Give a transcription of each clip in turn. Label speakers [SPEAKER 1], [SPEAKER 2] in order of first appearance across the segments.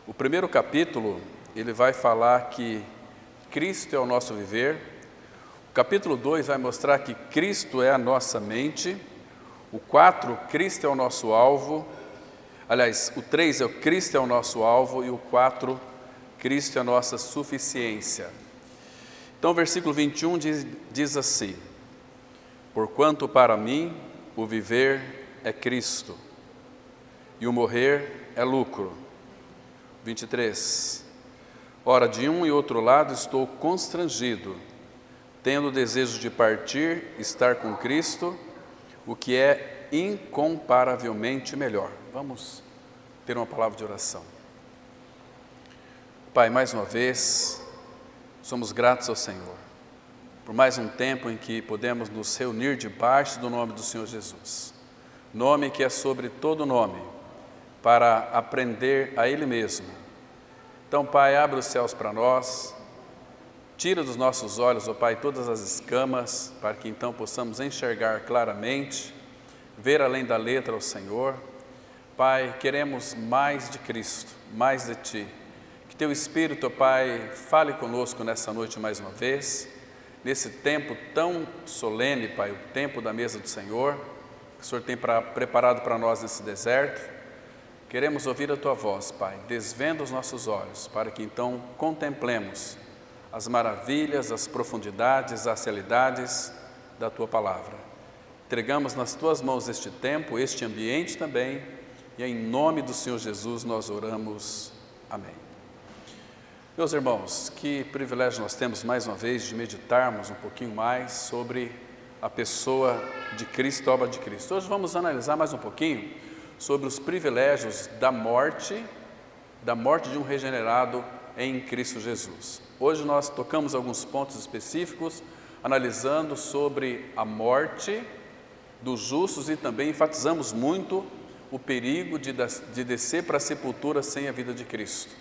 [SPEAKER 1] O primeiro capítulo, ele vai falar que Cristo é o nosso viver. O capítulo 2 vai mostrar que Cristo é a nossa mente. O 4, Cristo é o nosso alvo. Aliás, o 3 é o Cristo é o nosso alvo e o 4, Cristo é a nossa suficiência. Então, o versículo 21 diz assim: porquanto para mim o viver é Cristo e o morrer é lucro. 23. Ora, de um e outro lado estou constrangido, tendo o desejo de partir, estar com Cristo, o que é incomparavelmente melhor. Vamos ter uma palavra de oração. Pai, mais uma vez, somos gratos ao Senhor, por mais um tempo em que podemos nos reunir debaixo do nome do Senhor Jesus, nome que é sobre todo nome, para aprender a Ele mesmo. Então, Pai, abre os céus para nós, tira dos nossos olhos, ó Pai, todas as escamas, para que então possamos enxergar claramente, ver além da letra ao Senhor. Pai, queremos mais de Cristo, mais de Ti. Que Teu Espírito, ó Pai, fale conosco nessa noite mais uma vez, nesse tempo tão solene, Pai, o tempo da mesa do Senhor, que o Senhor tem preparado para nós nesse deserto. Queremos ouvir a Tua voz, Pai, desvenda os nossos olhos, para que então contemplemos as maravilhas, as profundidades, as realidades da Tua palavra. Entregamos nas Tuas mãos este tempo, este ambiente também, e em nome do Senhor Jesus nós oramos. Amém. Meus irmãos, que privilégio nós temos mais uma vez de meditarmos um pouquinho mais sobre a pessoa de Cristo, a obra de Cristo. Hoje vamos analisar mais um pouquinho sobre os privilégios da morte de um regenerado em Cristo Jesus. Hoje nós tocamos alguns pontos específicos, analisando sobre a morte dos justos e também enfatizamos muito o perigo de descer para a sepultura sem a vida de Cristo.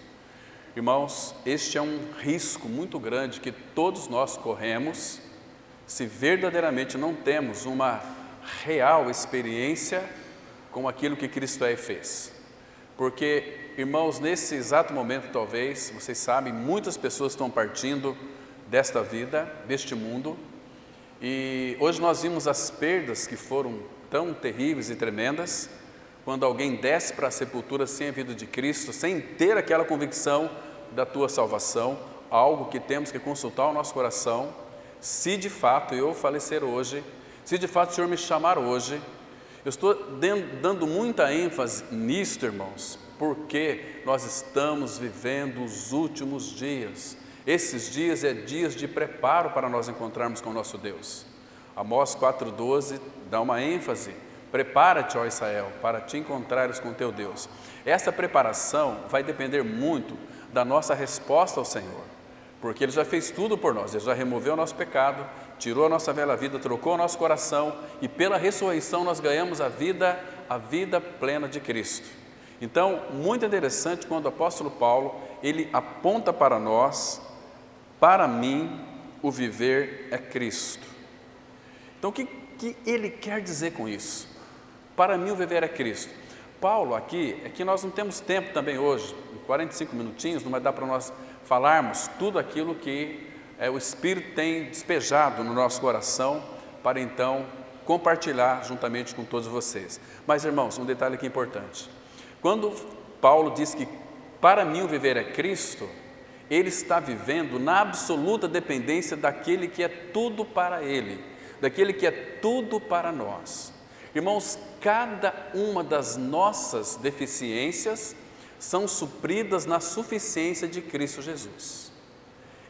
[SPEAKER 1] Irmãos, este é um risco muito grande que todos nós corremos se verdadeiramente não temos uma real experiência com aquilo que Cristo é e fez. Porque, irmãos, nesse exato momento, talvez, vocês sabem, muitas pessoas estão partindo desta vida, deste mundo, e hoje nós vimos as perdas que foram tão terríveis e tremendas, quando alguém desce para a sepultura sem a vida de Cristo, sem ter aquela convicção da tua salvação, algo que temos que consultar o nosso coração. Se de fato eu falecer hoje, se de fato o Senhor me chamar hoje, eu estou dando muita ênfase nisto, irmãos, porque nós estamos vivendo os últimos dias. Esses dias é dias de preparo para nós encontrarmos com o nosso Deus. Amós 4,12 dá uma ênfase: prepara-te, ó Israel, para te encontrares com teu Deus. Essa preparação vai depender muito da nossa resposta ao Senhor, porque Ele já fez tudo por nós, Ele já removeu o nosso pecado, tirou a nossa velha vida, trocou o nosso coração, e pela ressurreição nós ganhamos a vida plena de Cristo. Então, muito interessante quando o apóstolo Paulo, ele aponta para nós: para mim o viver é Cristo. Então, o que ele quer dizer com isso? Para mim o viver é Cristo. Paulo aqui, é que nós não temos tempo também hoje, em 45 minutinhos, não vai dar para nós falarmos tudo aquilo que o Espírito tem despejado no nosso coração, para então compartilhar juntamente com todos vocês. Mas, irmãos, um detalhe aqui importante: quando Paulo diz que para mim o viver é Cristo, ele está vivendo na absoluta dependência daquele que é tudo para ele, daquele que é tudo para nós. Irmãos, cada uma das nossas deficiências são supridas na suficiência de Cristo Jesus.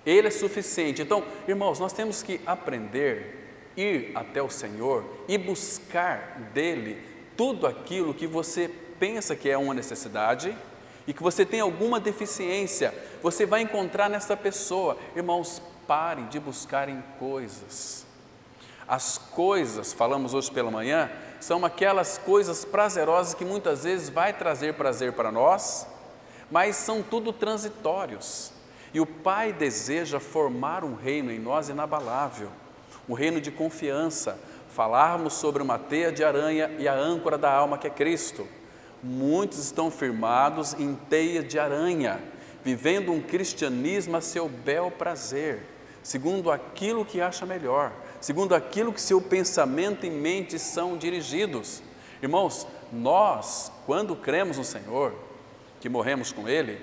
[SPEAKER 1] Ele é suficiente. Então, irmãos, nós temos que aprender, ir até o Senhor e buscar dele tudo aquilo que você pensa que é uma necessidade e que você tem alguma deficiência, você vai encontrar nessa pessoa. Irmãos, parem de buscar em coisas. As coisas, falamos hoje pela manhã, são aquelas coisas prazerosas que muitas vezes vai trazer prazer para nós, mas são tudo transitórios. E o Pai deseja formar um reino em nós inabalável, um reino de confiança, falarmos sobre uma teia de aranha e a âncora da alma que é Cristo, muitos estão firmados em teia de aranha, vivendo um cristianismo a seu bel prazer, segundo aquilo que acha melhor, segundo aquilo que seu pensamento e mente são dirigidos. Irmãos, nós, quando cremos no Senhor, que morremos com Ele,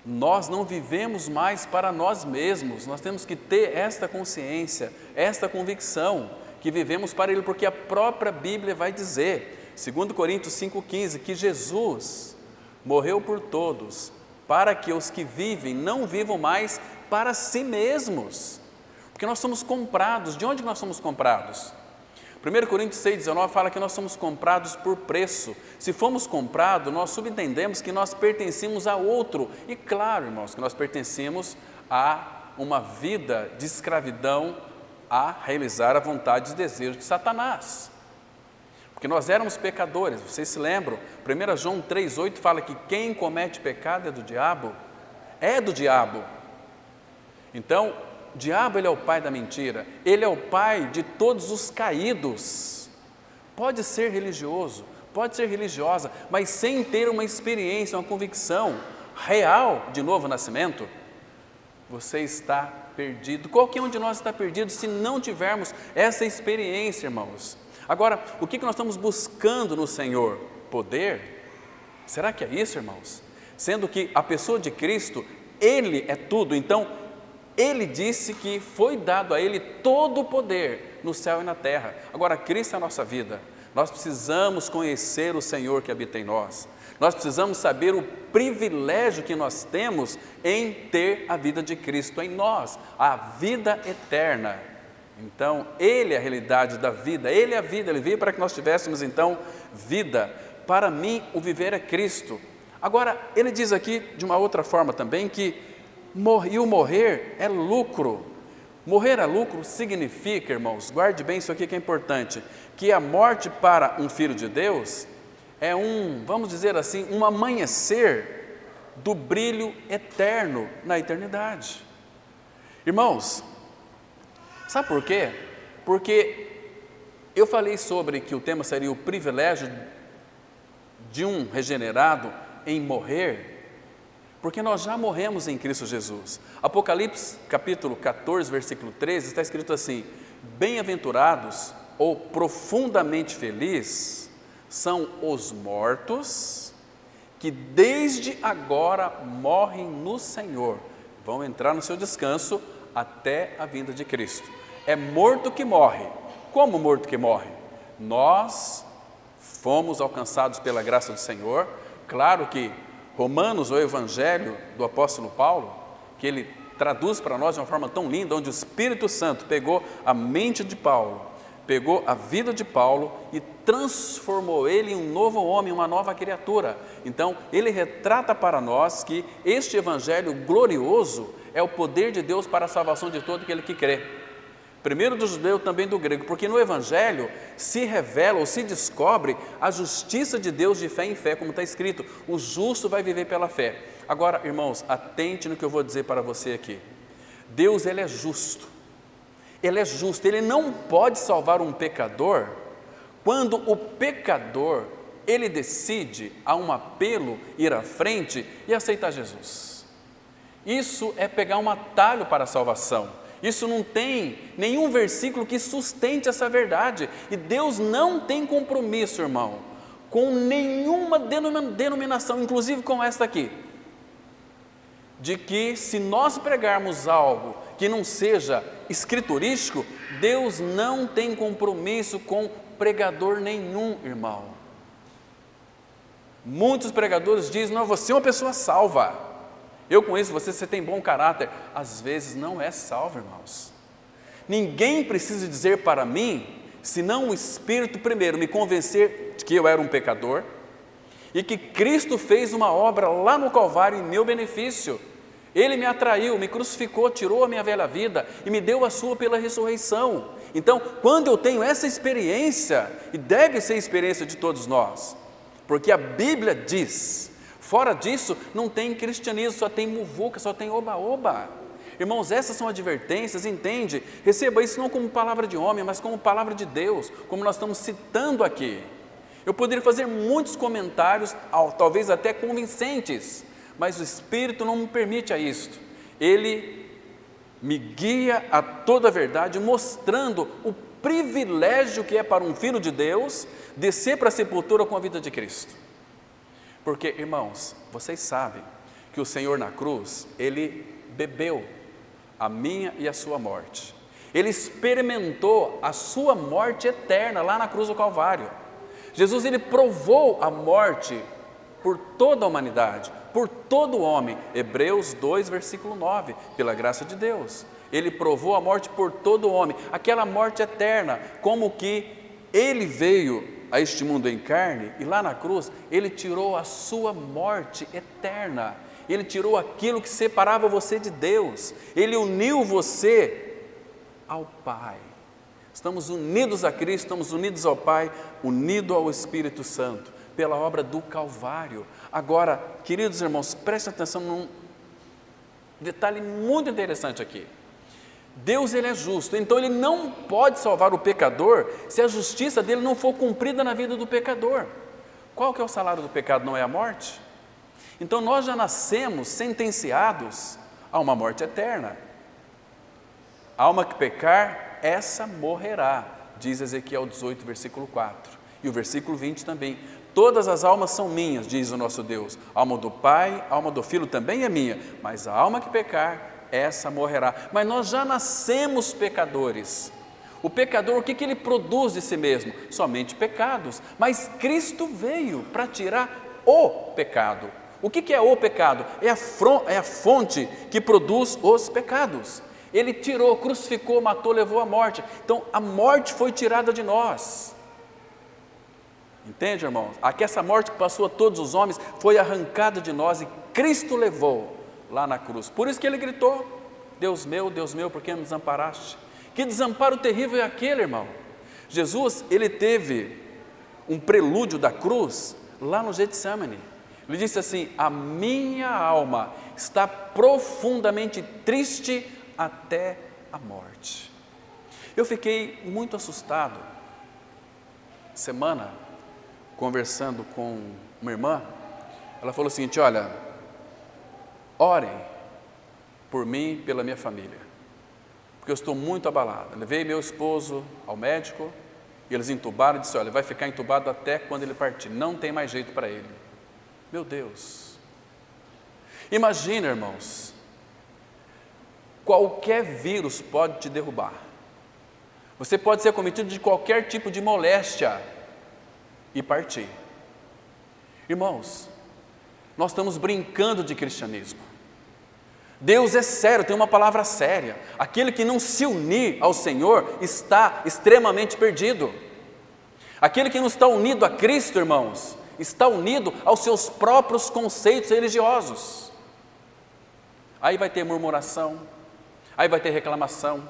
[SPEAKER 1] nós não vivemos mais para nós mesmos, nós temos que ter esta consciência, esta convicção, que vivemos para Ele, porque a própria Bíblia vai dizer, 2 Coríntios 5,15, que Jesus morreu por todos, para que os que vivem não vivam mais para si mesmos, porque nós somos comprados. De onde nós somos comprados? 1 Coríntios 6,19 fala que nós somos comprados por preço. Se fomos comprados, nós subentendemos que nós pertencemos a outro, e claro, irmãos, que nós pertencemos a uma vida de escravidão, a realizar a vontade e desejos de Satanás, porque nós éramos pecadores. Vocês se lembram? 1 João 3,8 fala que quem comete pecado é do diabo. Então, o diabo, ele é o pai da mentira, ele é o pai de todos os caídos. Pode ser religioso, pode ser religiosa, mas sem ter uma experiência, uma convicção real de novo nascimento, você está perdido. Qualquer um de nós está perdido se não tivermos essa experiência, irmãos. Agora, o que nós estamos buscando no Senhor? Poder? Será que é isso, irmãos? Sendo que a pessoa de Cristo, Ele é tudo. Então, Ele disse que foi dado a Ele todo o poder no céu e na terra. Agora, Cristo é a nossa vida. Nós precisamos conhecer o Senhor que habita em nós. Nós precisamos saber o privilégio que nós temos em ter a vida de Cristo em nós, a vida eterna. Então, Ele é a realidade da vida, Ele é a vida, Ele veio para que nós tivéssemos então vida. Para mim, o viver é Cristo. Agora, Ele diz aqui de uma outra forma também que o morrer é lucro. Morrer é lucro significa, irmãos, guarde bem isso aqui que é importante, que a morte para um filho de Deus é vamos dizer assim, um amanhecer do brilho eterno na eternidade. Irmãos, sabe por quê? Porque eu falei sobre que o tema seria o privilégio de um regenerado em morrer, porque nós já morremos em Cristo Jesus. Apocalipse capítulo 14, versículo 13, está escrito assim: bem-aventurados ou profundamente felizes são os mortos que desde agora morrem no Senhor, vão entrar no seu descanso até a vinda de Cristo. É morto que morre. Como morto que morre? Nós fomos alcançados pela graça do Senhor. Claro que Romanos, o Evangelho do apóstolo Paulo, que ele traduz para nós de uma forma tão linda, onde o Espírito Santo pegou a mente de Paulo, pegou a vida de Paulo e transformou ele em um novo homem, uma nova criatura. Então, ele retrata para nós que este Evangelho glorioso é o poder de Deus para a salvação de todo aquele que crê. Primeiro do judeu, também do grego, porque no Evangelho se revela ou se descobre a justiça de Deus de fé em fé, como está escrito, o justo vai viver pela fé. Agora, irmãos, atente no que eu vou dizer para você aqui. Deus, Ele é justo, Ele não pode salvar um pecador quando o pecador, ele decide, a um apelo, ir à frente e aceitar Jesus. Isso é pegar um atalho para a salvação. Isso não tem nenhum versículo que sustente essa verdade. E Deus não tem compromisso, irmão, com nenhuma denominação, inclusive com esta aqui, de que se nós pregarmos algo que não seja escriturístico, Deus não tem compromisso com pregador nenhum, irmão. Muitos pregadores dizem: não, você é uma pessoa salva, eu conheço você tem bom caráter. Às vezes não é salvo, irmãos. Ninguém precisa dizer para mim, senão o Espírito primeiro me convencer de que eu era um pecador e que Cristo fez uma obra lá no Calvário em meu benefício. Ele me atraiu, me crucificou, tirou a minha velha vida e me deu a sua pela ressurreição. Então, quando eu tenho essa experiência, e deve ser a experiência de todos nós, porque a Bíblia diz, fora disso não tem cristianismo, só tem muvuca, só tem oba-oba. Irmãos, essas são advertências, entende? Receba isso não como palavra de homem, mas como palavra de Deus, como nós estamos citando aqui. Eu poderia fazer muitos comentários, talvez até convincentes, mas o Espírito não me permite a isto. Ele me guia a toda a verdade, mostrando o privilégio que é para um filho de Deus descer para a sepultura com a vida de Cristo. Porque, irmãos, vocês sabem que o Senhor na cruz, Ele bebeu a minha e a sua morte. Ele experimentou a sua morte eterna lá na cruz do Calvário. Jesus, Ele provou a morte por toda a humanidade, por todo homem. Hebreus 2, versículo 9, pela graça de Deus. Ele provou a morte por todo homem, aquela morte eterna, como que Ele veio a este mundo em carne, e lá na cruz, Ele tirou a sua morte eterna. Ele tirou aquilo que separava você de Deus. Ele uniu você ao Pai. Estamos unidos a Cristo, estamos unidos ao Pai, unidos ao Espírito Santo, pela obra do Calvário. Agora, queridos irmãos, prestem atenção num detalhe muito interessante aqui. Deus, Ele é justo, então Ele não pode salvar o pecador se a justiça dEle não for cumprida na vida do pecador. Qual que é o salário do pecado? Não é a morte? Então nós já nascemos sentenciados a uma morte eterna. A alma que pecar, essa morrerá, diz Ezequiel 18, versículo 4. E o versículo 20 também. Todas as almas são minhas, diz o nosso Deus. A alma do Pai, a alma do Filho também é minha, mas a alma que pecar, essa morrerá. Mas nós já nascemos pecadores. O pecador, o que ele produz de si mesmo? Somente pecados. Mas Cristo veio para tirar o pecado. O que é o pecado? É a fonte que produz os pecados. Ele tirou, crucificou, matou, levou à morte. Então a morte foi tirada de nós. Entende, irmãos? Aqui essa morte que passou a todos os homens foi arrancada de nós e Cristo levou lá na cruz. Por isso que Ele gritou: Deus meu, por que me desamparaste? Que desamparo terrível é aquele, irmão? Jesus, Ele teve um prelúdio da cruz lá no Getsemane. Ele disse assim: a minha alma está profundamente triste até a morte. Eu fiquei muito assustado, semana, conversando com uma irmã. Ela falou o seguinte: olha, orem por mim e pela minha família, porque eu estou muito abalada. Eu levei meu esposo ao médico, e eles entubaram e disse: olha, vai ficar entubado até quando ele partir, não tem mais jeito para ele. Meu Deus, imagina, irmãos, qualquer vírus pode te derrubar, você pode ser cometido de qualquer tipo de moléstia e partir. Irmãos, nós estamos brincando de cristianismo. Deus é sério, tem uma palavra séria. Aquele que não se unir ao Senhor está extremamente perdido. Aquele que não está unido a Cristo, irmãos, está unido aos seus próprios conceitos religiosos. Aí vai ter murmuração, aí vai ter reclamação,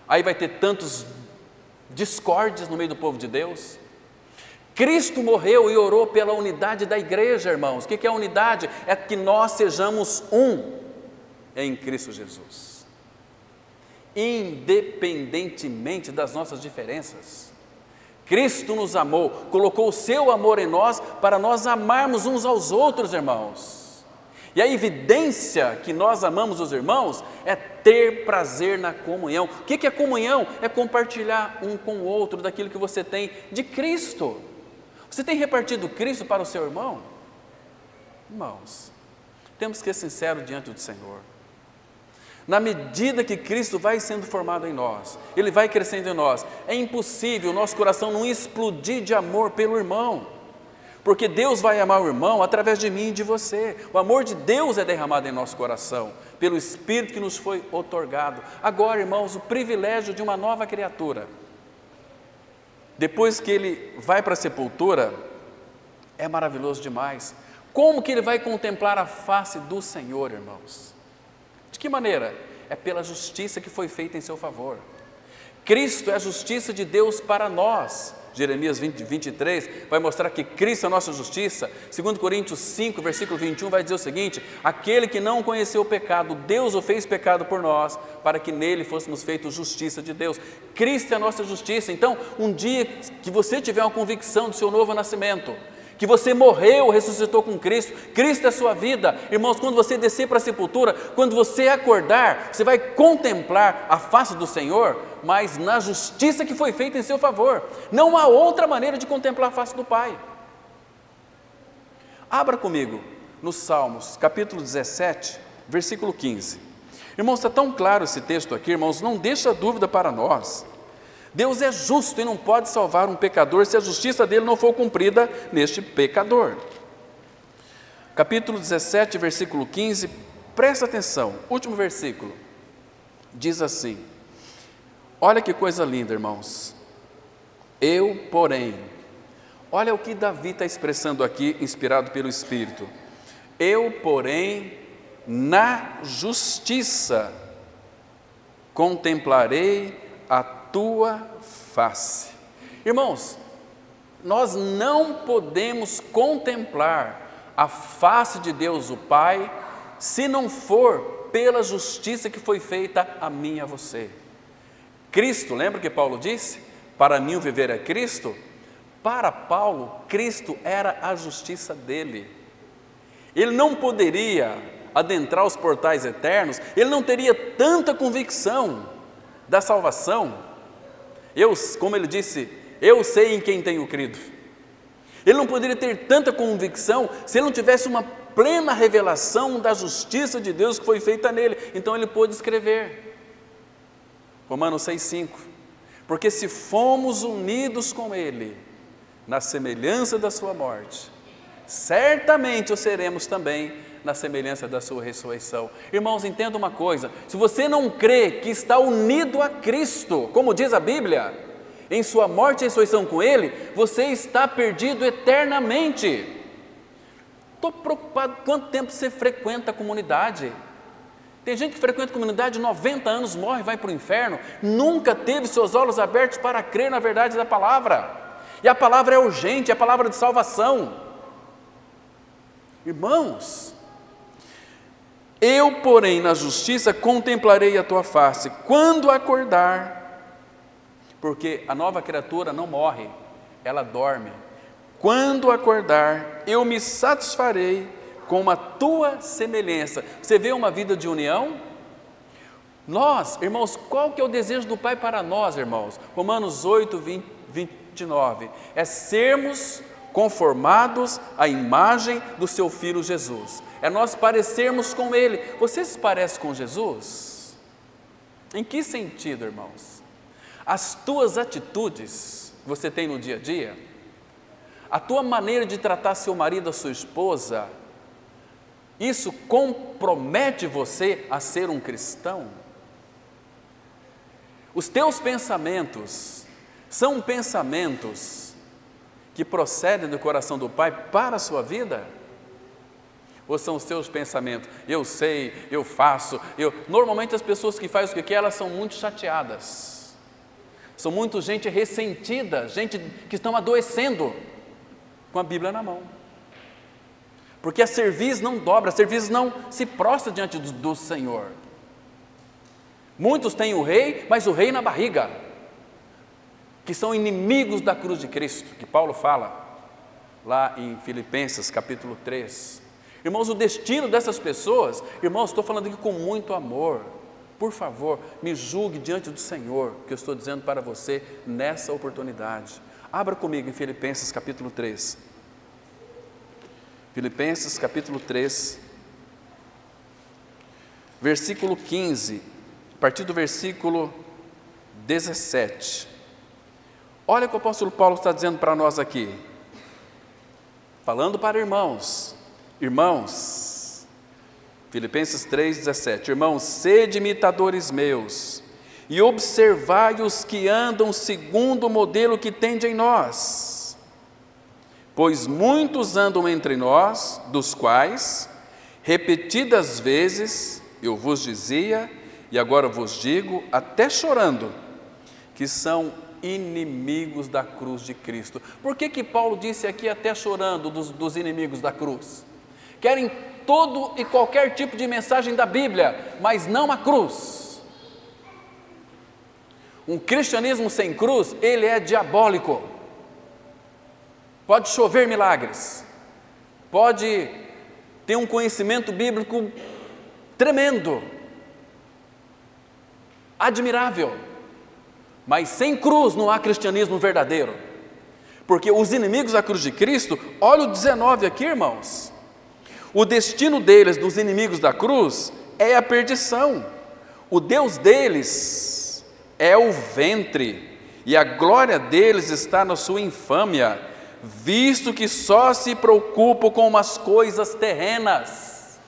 [SPEAKER 1] aí vai ter tantos discórdias no meio do povo de Deus. Cristo morreu e orou pela unidade da igreja, irmãos. O que é a unidade? É que nós sejamos um em Cristo Jesus, independentemente das nossas diferenças. Cristo nos amou, colocou o seu amor em nós para nós amarmos uns aos outros, irmãos. E a evidência que nós amamos os irmãos é ter prazer na comunhão. O que é comunhão? É compartilhar um com o outro daquilo que você tem de Cristo. Você tem repartido Cristo para o seu irmão? Irmãos, temos que ser sinceros diante do Senhor. Na medida que Cristo vai sendo formado em nós, Ele vai crescendo em nós, é impossível o nosso coração não explodir de amor pelo irmão, porque Deus vai amar o irmão através de mim e de você. O amor de Deus é derramado em nosso coração, pelo Espírito que nos foi outorgado. Agora, irmãos, o privilégio de uma nova criatura, depois que ele vai para a sepultura, é maravilhoso demais. Como que ele vai contemplar a face do Senhor, irmãos? De que maneira? É pela justiça que foi feita em seu favor. Cristo é a justiça de Deus para nós, Jeremias 23, vai mostrar que Cristo é a nossa justiça. 2 Coríntios 5, versículo 21, vai dizer o seguinte: aquele que não conheceu o pecado, Deus o fez pecado por nós, para que nele fôssemos feitos justiça de Deus. Cristo é a nossa justiça. Então, um dia que você tiver uma convicção do seu novo nascimento, que você morreu, ressuscitou com Cristo, Cristo é a sua vida. Irmãos, quando você descer para a sepultura, quando você acordar, você vai contemplar a face do Senhor, mas na justiça que foi feita em seu favor. Não há outra maneira de contemplar a face do Pai. Abra comigo nos Salmos, capítulo 17, versículo 15. Irmãos, está tão claro esse texto aqui, irmãos, não deixa dúvida para nós. Deus é justo e não pode salvar um pecador se a justiça dele não for cumprida neste pecador. Capítulo 17, versículo 15, presta atenção, último versículo, diz assim, olha que coisa linda, irmãos. Eu, porém, olha o que Davi está expressando aqui, inspirado pelo Espírito. Eu, porém, na justiça contemplarei a tua face. Irmãos, nós não podemos contemplar a face de Deus o Pai se não for pela justiça que foi feita a mim e a você. Cristo, lembra que Paulo disse? Para mim o viver é Cristo. Para Paulo, Cristo era a justiça dele. Ele não poderia adentrar os portais eternos, ele não teria tanta convicção da salvação. Como ele disse, eu sei em quem tenho crido. Ele não poderia ter tanta convicção se ele não tivesse uma plena revelação da justiça de Deus que foi feita nele. Então ele pôde escrever, Romanos 6,5, porque se fomos unidos com ele, na semelhança da sua morte, certamente o seremos também na semelhança da sua ressurreição. Irmãos, entenda uma coisa, se você não crê que está unido a Cristo, como diz a Bíblia, em sua morte e ressurreição com Ele, você está perdido eternamente. Estou preocupado quanto tempo você frequenta a comunidade. Tem gente que frequenta a comunidade 90 anos, morre e vai para o inferno, nunca teve seus olhos abertos para crer na verdade da palavra, e a palavra é urgente, é a palavra de salvação. Irmãos, eu, porém, na justiça contemplarei a tua face, quando acordar, porque a nova criatura não morre, ela dorme. Quando acordar, eu me satisfarei com a tua semelhança. Você vê uma vida de união? Nós, irmãos, qual que é o desejo do Pai para nós, irmãos? Romanos 8, 29, é sermos conformados à imagem do seu Filho Jesus, é nós parecermos com Ele. Você se parece com Jesus? Em que sentido, irmãos? As tuas atitudes que você tem no dia a dia, a tua maneira de tratar seu marido, a sua esposa, isso compromete você a ser um cristão? Os teus pensamentos são pensamentos que procedem do coração do Pai para a sua vida? Ou são os seus pensamentos? Eu sei, eu faço, Normalmente as pessoas que fazem o que quer, elas são muito chateadas. São muito gente ressentida, gente que estão adoecendo com a Bíblia na mão. Porque a cerviz não dobra, a cerviz não se prostra diante do Senhor. Muitos têm o rei, mas o rei na barriga, que são inimigos da cruz de Cristo, que Paulo fala lá em Filipenses capítulo 3. Irmãos, o destino dessas pessoas, irmãos, estou falando aqui com muito amor, por favor, me julgue diante do Senhor, que eu estou dizendo para você nessa oportunidade. Abra comigo em Filipenses capítulo 3. Filipenses capítulo 3, versículo 15, a partir do versículo 17. Olha o que o apóstolo Paulo está dizendo para nós aqui, falando para irmãos, Filipenses 3,17, irmãos, sede imitadores meus, e observai os que andam segundo o modelo que tende em nós, pois muitos andam entre nós, dos quais, repetidas vezes, eu vos dizia, e agora vos digo, até chorando, que são inimigos da cruz de Cristo. Por que Paulo disse aqui até chorando dos inimigos da cruz? Querem todo e qualquer tipo de mensagem da Bíblia, mas não a cruz. Um cristianismo sem cruz, ele é diabólico. Pode chover milagres, pode ter um conhecimento bíblico tremendo, admirável, mas sem cruz não há cristianismo verdadeiro, porque os inimigos da cruz de Cristo, olha o 19 aqui, irmãos, o destino deles, dos inimigos da cruz, é a perdição, o Deus deles é o ventre, e a glória deles está na sua infâmia, visto que só se preocupam com umas coisas terrenas,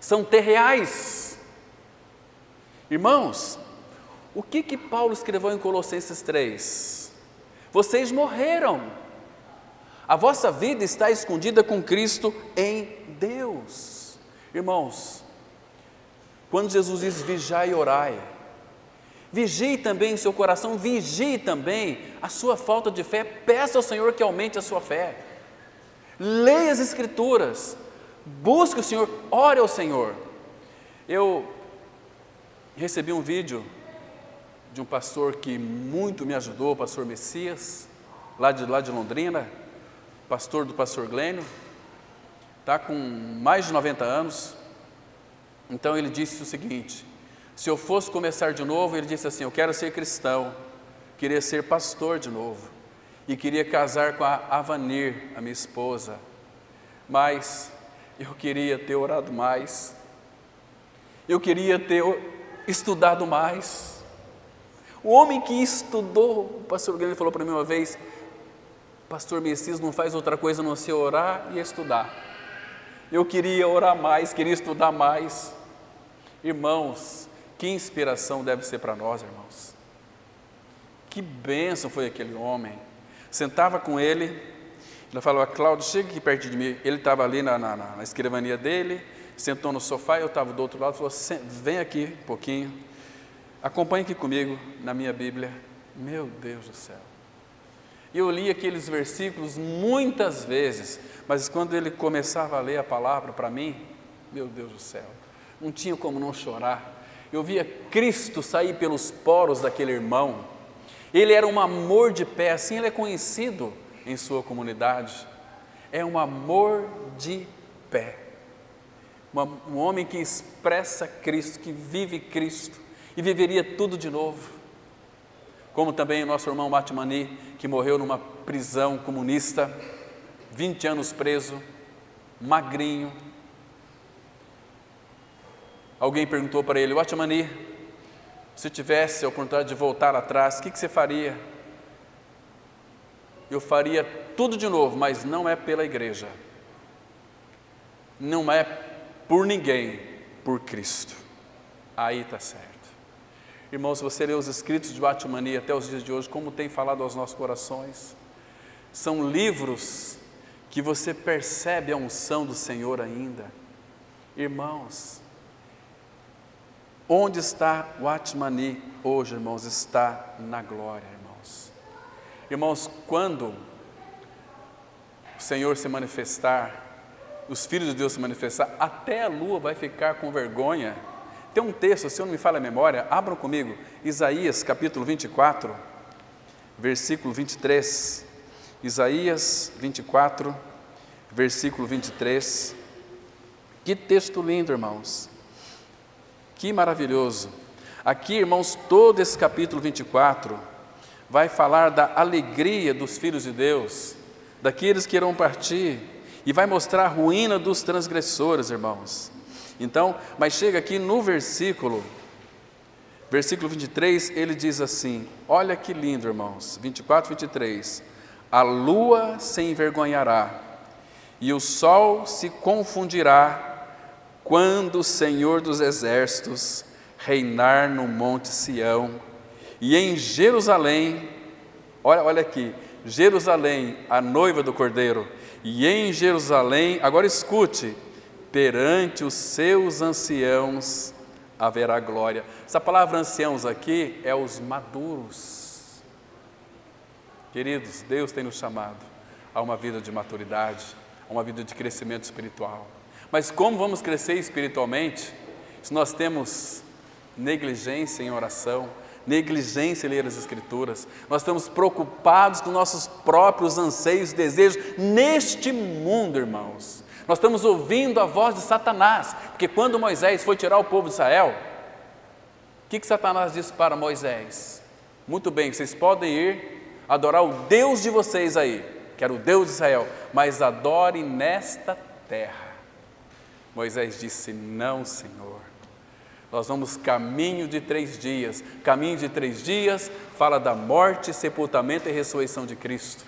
[SPEAKER 1] são terreais. Irmãos, o que Paulo escreveu em Colossenses 3? Vocês morreram, a vossa vida está escondida com Cristo em Deus. Irmãos, quando Jesus diz vigiai e orai, vigie também em seu coração, vigie também a sua falta de fé, peça ao Senhor que aumente a sua fé, leia as Escrituras, busque o Senhor, ore ao Senhor. Eu recebi um vídeo de um pastor que muito me ajudou, o pastor Messias, lá de Londrina, pastor do pastor Glênio, está com mais de 90 anos, então ele disse o seguinte: se eu fosse começar de novo, ele disse assim, eu quero ser cristão, queria ser pastor de novo, e queria casar com a Avanir, a minha esposa, mas eu queria ter orado mais, eu queria ter estudado mais. O homem que estudou, o pastor Guilherme falou para mim uma vez, pastor Messias não faz outra coisa a não ser orar e estudar. Eu queria orar mais, queria estudar mais. Irmãos, que inspiração deve ser para nós, irmãos. Que bênção foi aquele homem. Sentava com ele, ele falava, Cláudio, chega aqui perto de mim. Ele estava ali na escrivania dele, sentou no sofá, eu estava do outro lado, falou, vem aqui um pouquinho, acompanhe aqui comigo na minha Bíblia. Meu Deus do céu. Eu li aqueles versículos muitas vezes, mas quando ele começava a ler a palavra para mim, meu Deus do céu, não tinha como não chorar. Eu via Cristo sair pelos poros daquele irmão. Ele era um amor de pé, assim ele é conhecido em sua comunidade. É um amor de pé. Um homem que expressa Cristo, que vive Cristo e viveria tudo de novo. Como também o nosso irmão Watmani, que morreu numa prisão comunista, 20 anos preso, magrinho. Alguém perguntou para ele, Watmani, se tivesse a oportunidade de voltar atrás, o que você faria? Eu faria tudo de novo, mas não é pela igreja, não é por ninguém, por Cristo. Aí está certo. Irmãos, se você ler os escritos de Watmani até os dias de hoje, como tem falado aos nossos corações, são livros que você percebe a unção do Senhor ainda. Irmãos, onde está Watmani hoje, irmãos? Está na glória, irmãos. Irmãos, quando o Senhor se manifestar, os filhos de Deus se manifestar, até a lua vai ficar com vergonha. Tem um texto, se eu não me falha a memória, abram comigo, Isaías capítulo 24, versículo 23, Isaías 24, versículo 23, que texto lindo, irmãos, que maravilhoso. Aqui, irmãos, todo esse capítulo 24 vai falar da alegria dos filhos de Deus, daqueles que irão partir, e vai mostrar a ruína dos transgressores, irmãos. Então, mas chega aqui no versículo 23, ele diz assim, olha que lindo, irmãos, 24, 23, a lua se envergonhará, e o sol se confundirá, quando o Senhor dos exércitos reinar no monte Sião, e em Jerusalém, olha aqui, Jerusalém, a noiva do Cordeiro, e em Jerusalém, agora escute, perante os seus anciãos haverá glória. Essa palavra anciãos aqui é os maduros, Queridos, Deus tem nos chamado a uma vida de maturidade, a uma vida de crescimento espiritual. Mas como vamos crescer espiritualmente se nós temos negligência em oração, negligência em ler as Escrituras? Nós estamos preocupados com nossos próprios anseios e desejos neste mundo, irmãos. Nós estamos ouvindo a voz de Satanás, porque quando Moisés foi tirar o povo de Israel, o que Satanás disse para Moisés? Muito bem, vocês podem ir adorar o Deus de vocês aí, que era o Deus de Israel, mas adorem nesta terra. Moisés disse: não, Senhor, nós vamos caminho de 3 dias. Caminho de 3 dias fala da morte, sepultamento e ressurreição de Cristo.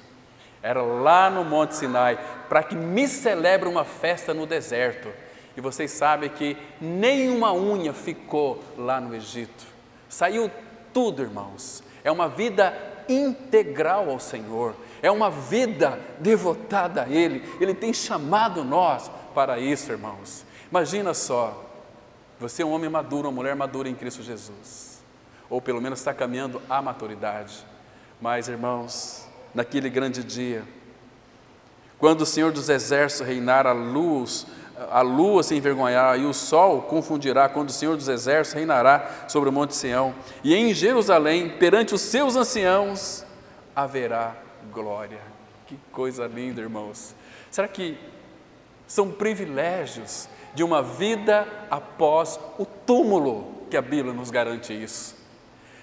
[SPEAKER 1] Era lá no Monte Sinai, para que me celebre uma festa no deserto. E vocês sabem que nenhuma unha ficou lá no Egito. Saiu tudo, irmãos. É uma vida integral ao Senhor. É uma vida devotada a Ele. Ele tem chamado nós para isso, irmãos. Imagina só, você é um homem maduro, uma mulher madura em Cristo Jesus. Ou pelo menos está caminhando à maturidade. Mas, irmãos, naquele grande dia, quando o Senhor dos Exércitos reinar, a lua se envergonhará e o sol confundirá, quando o Senhor dos Exércitos reinará sobre o monte Sião, e em Jerusalém, perante os seus anciãos, haverá glória. Que coisa linda, irmãos. Será que são privilégios de uma vida após o túmulo que a Bíblia nos garante isso?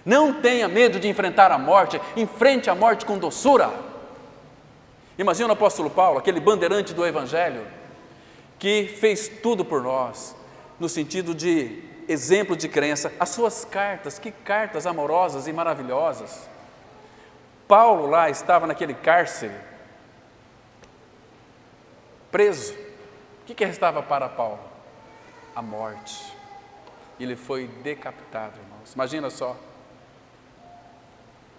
[SPEAKER 1] Não tenha medo de enfrentar a morte, enfrente a morte com doçura. Imagina o apóstolo Paulo, aquele bandeirante do Evangelho, que fez tudo por nós, no sentido de exemplo de crença. As suas cartas, que cartas amorosas e maravilhosas. Paulo lá estava naquele cárcere, preso. O que restava para Paulo? A morte. Ele foi decapitado, irmãos. Imagina só,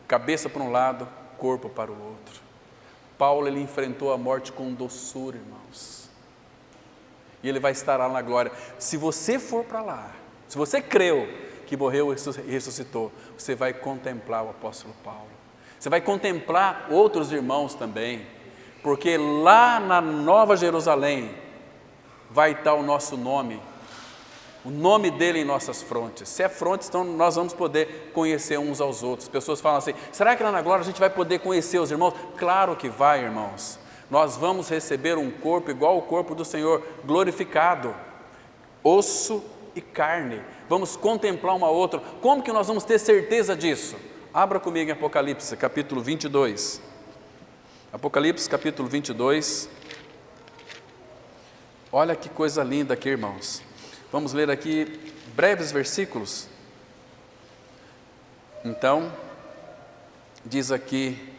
[SPEAKER 1] cabeça para um lado, corpo para o outro. Paulo, ele enfrentou a morte com doçura, irmãos. E ele vai estar lá na glória. Se você for para lá, se você creu que morreu e ressuscitou, você vai contemplar o apóstolo Paulo. Você vai contemplar outros irmãos também, porque lá na Nova Jerusalém vai estar o nosso nome, o nome dele em nossas frontes. Se é frontes, então nós vamos poder conhecer uns aos outros. Pessoas falam assim: será que lá na glória a gente vai poder conhecer os irmãos? Claro que vai, irmãos. Nós vamos receber um corpo igual ao corpo do Senhor, glorificado, osso e carne. Vamos contemplar um ao outro. Como que nós vamos ter certeza disso? Abra comigo em Apocalipse, capítulo 22. Apocalipse, capítulo 22. Olha que coisa linda aqui, irmãos. Vamos ler aqui breves versículos. Então, diz aqui,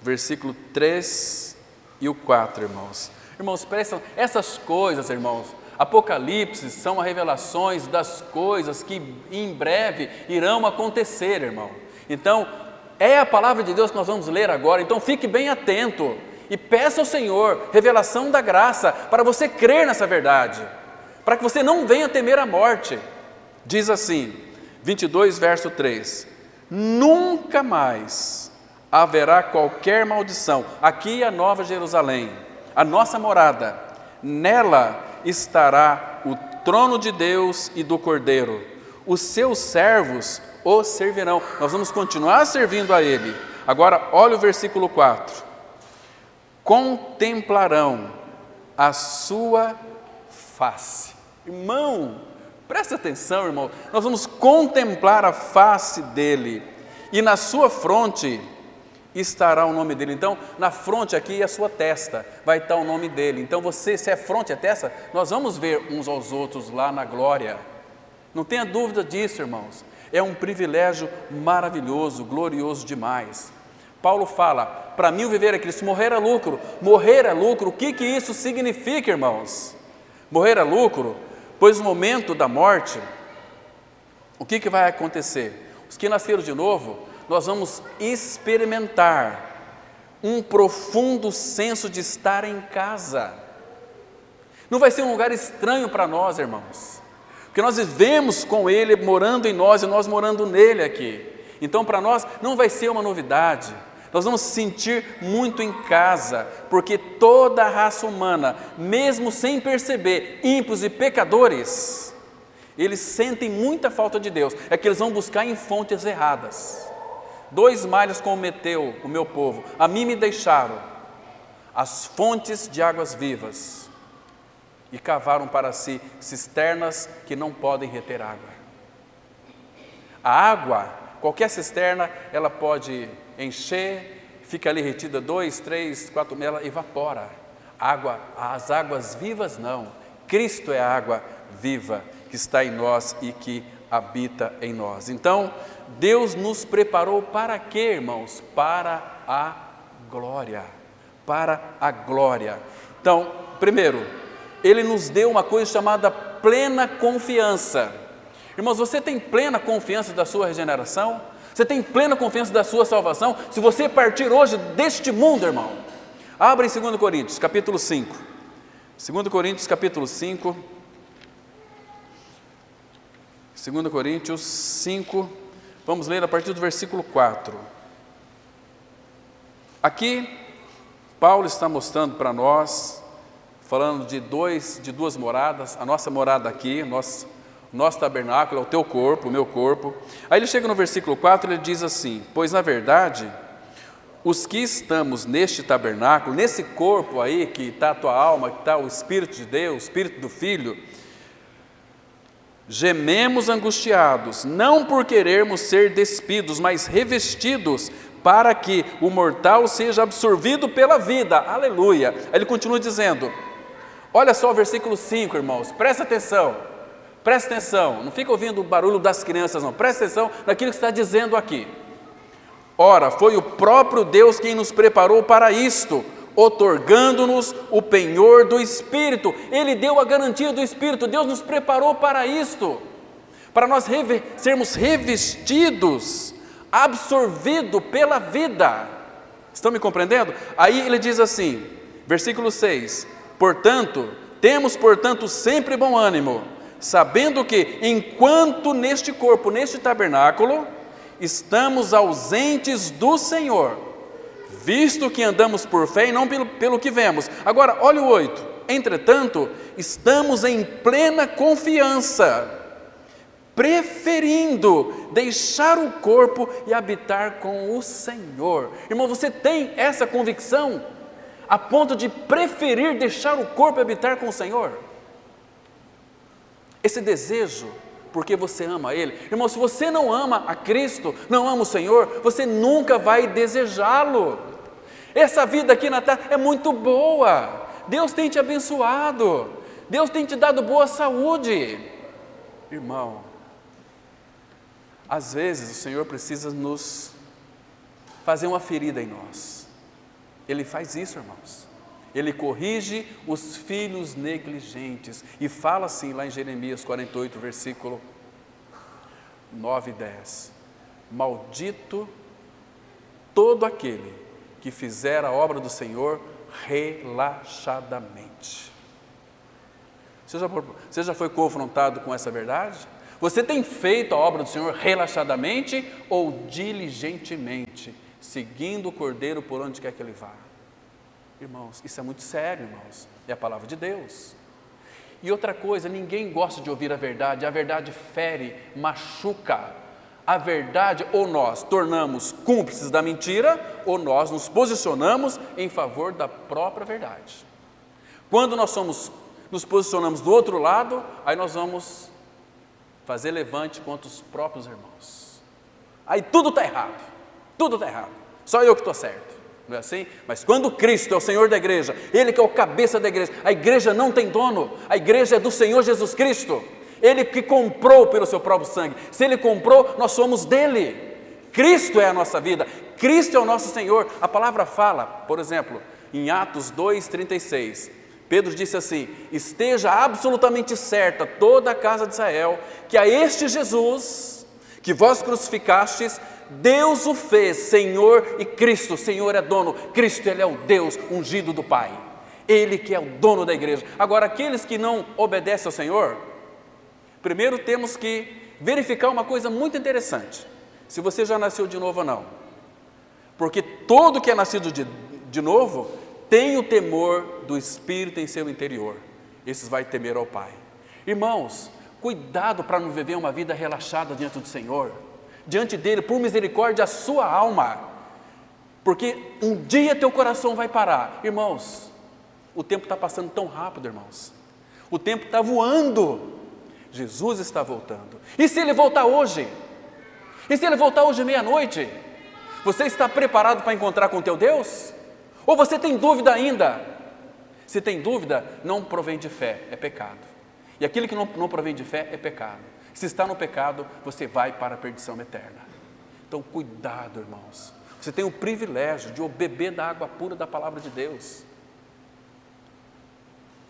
[SPEAKER 1] versículo 3 e o 4, irmãos. Irmãos, prestam, essas coisas, irmãos, Apocalipse são as revelações das coisas que em breve irão acontecer, irmão. Então, é a palavra de Deus que nós vamos ler agora, então fique bem atento e peça ao Senhor revelação da graça para você crer nessa verdade, para que você não venha temer a morte. Diz assim, 22 verso 3, nunca mais haverá qualquer maldição. Aqui é a Nova Jerusalém, a nossa morada, nela estará o trono de Deus e do Cordeiro, os seus servos o servirão. Nós vamos continuar servindo a Ele. Agora olha o versículo 4, contemplarão a sua face. Irmão, presta atenção, irmão, nós vamos contemplar a face dele, e na sua fronte estará o nome dele. Então, na fronte aqui é a sua testa, vai estar o nome dele. Então você, se é fronte, é testa, nós vamos ver uns aos outros lá na glória. Não tenha dúvida disso, irmãos. É um privilégio maravilhoso, glorioso demais. Paulo fala, para mim o viver é Cristo, morrer é lucro. Morrer é lucro, o que isso significa, irmãos? Morrer é lucro, pois no momento da morte, o que vai acontecer? Os que nasceram de novo, nós vamos experimentar um profundo senso de estar em casa. Não vai ser um lugar estranho para nós, irmãos, porque nós vivemos com Ele morando em nós e nós morando nele aqui. Então para nós não vai ser uma novidade, Nós vamos se sentir muito em casa, porque toda a raça humana, mesmo sem perceber, ímpios e pecadores, eles sentem muita falta de Deus. É que eles vão buscar em fontes erradas. 2 males cometeu o meu povo, a mim me deixaram as fontes de águas vivas e cavaram para si cisternas que não podem reter água. A água, qualquer cisterna, ela pode encher, fica ali retida 2, 3, 4 meses, ela evapora. As águas vivas não. Cristo é a água viva que está em nós e que habita em nós. Então, Deus nos preparou para quê, irmãos? Para a glória. Para a glória. Então, primeiro, Ele nos deu uma coisa chamada plena confiança. Irmãos, você tem plena confiança da sua regeneração? Você tem plena confiança da sua salvação? Se você partir hoje deste mundo, irmão, abra em 2 Coríntios, capítulo 5. 2 Coríntios, capítulo 5. 2 Coríntios 5, vamos ler a partir do versículo 4. Aqui, Paulo está mostrando para nós, falando de duas moradas, a nossa morada aqui, nosso tabernáculo, é o teu corpo, o meu corpo. Aí ele chega no versículo 4, ele diz assim: pois na verdade, os que estamos neste tabernáculo, nesse corpo aí, que está a tua alma, que está o Espírito de Deus, o Espírito do Filho, gememos angustiados, não por querermos ser despidos, mas revestidos, para que o mortal seja absorvido pela vida. Aleluia! Aí ele continua dizendo, olha só o versículo 5, irmãos, presta atenção, não fica ouvindo o barulho das crianças não, presta atenção naquilo que está dizendo aqui. Ora, foi o próprio Deus quem nos preparou para isto, outorgando-nos o penhor do Espírito. Ele deu a garantia do Espírito, Deus nos preparou para isto, para nós sermos revestidos, absorvidos pela vida. Estão me compreendendo? Aí ele diz assim, versículo 6, temos sempre bom ânimo, sabendo que enquanto neste corpo, neste tabernáculo, estamos ausentes do Senhor, visto que andamos por fé e não pelo que vemos. Agora, olha o 8. Entretanto, estamos em plena confiança, preferindo deixar o corpo e habitar com o Senhor. Irmão, você tem essa convicção a ponto de preferir deixar o corpo e habitar com o Senhor? Esse desejo, porque você ama Ele. Irmão, se você não ama a Cristo, não ama o Senhor, você nunca vai desejá-lo. Essa vida aqui na terra é muito boa, Deus tem te abençoado, Deus tem te dado boa saúde. Irmão, às vezes o Senhor precisa nos fazer uma ferida em nós. Ele faz isso, irmãos. Ele corrige os filhos negligentes. E fala assim lá em Jeremias 48, versículo 9 e 10. Maldito todo aquele que fizer a obra do Senhor relaxadamente. Você já foi confrontado com essa verdade? Você tem feito a obra do Senhor relaxadamente ou diligentemente, seguindo o Cordeiro por onde quer que ele vá? Irmãos, isso é muito sério, irmãos. É a palavra de Deus. E outra coisa, ninguém gosta de ouvir a verdade fere, machuca. A verdade, ou nós tornamos cúmplices da mentira, ou nós nos posicionamos em favor da própria verdade. Quando nós nos posicionamos do outro lado, aí nós vamos fazer levante contra os próprios irmãos. Aí tudo está errado, só eu que estou certo. Não é assim? Mas quando Cristo é o Senhor da igreja, Ele que é o cabeça da igreja, a igreja não tem dono, a igreja é do Senhor Jesus Cristo. Ele que comprou pelo seu próprio sangue. Se Ele comprou, nós somos dele. Cristo é a nossa vida, Cristo é o nosso Senhor. A palavra fala, por exemplo, em Atos 2:36, Pedro disse assim: esteja absolutamente certa toda a casa de Israel, que a este Jesus, que vós crucificastes, Deus o fez Senhor e Cristo. O Senhor é dono, Cristo Ele é o Deus ungido do Pai, Ele que é o dono da igreja. Agora, aqueles que não obedecem ao Senhor, primeiro temos que verificar uma coisa muito interessante, se você já nasceu de novo ou não. porque todo que é nascido de novo tem o temor do Espírito em seu interior. Esses vai temer ao Pai. Irmãos, cuidado para não viver uma vida relaxada diante do Senhor, diante dele, por misericórdia, a sua alma, porque um dia teu coração vai parar. Irmãos, o tempo está passando tão rápido, irmãos, o tempo está voando, Jesus está voltando. E se Ele voltar hoje? E se Ele voltar hoje meia-noite? Você está preparado para encontrar com teu Deus? Ou você tem dúvida ainda? Se tem dúvida, não provém de fé, é pecado. E aquilo que não provém de fé é pecado. Se está no pecado, você vai para a perdição eterna. Então, cuidado, irmãos. Você tem o privilégio de beber da água pura da palavra de Deus.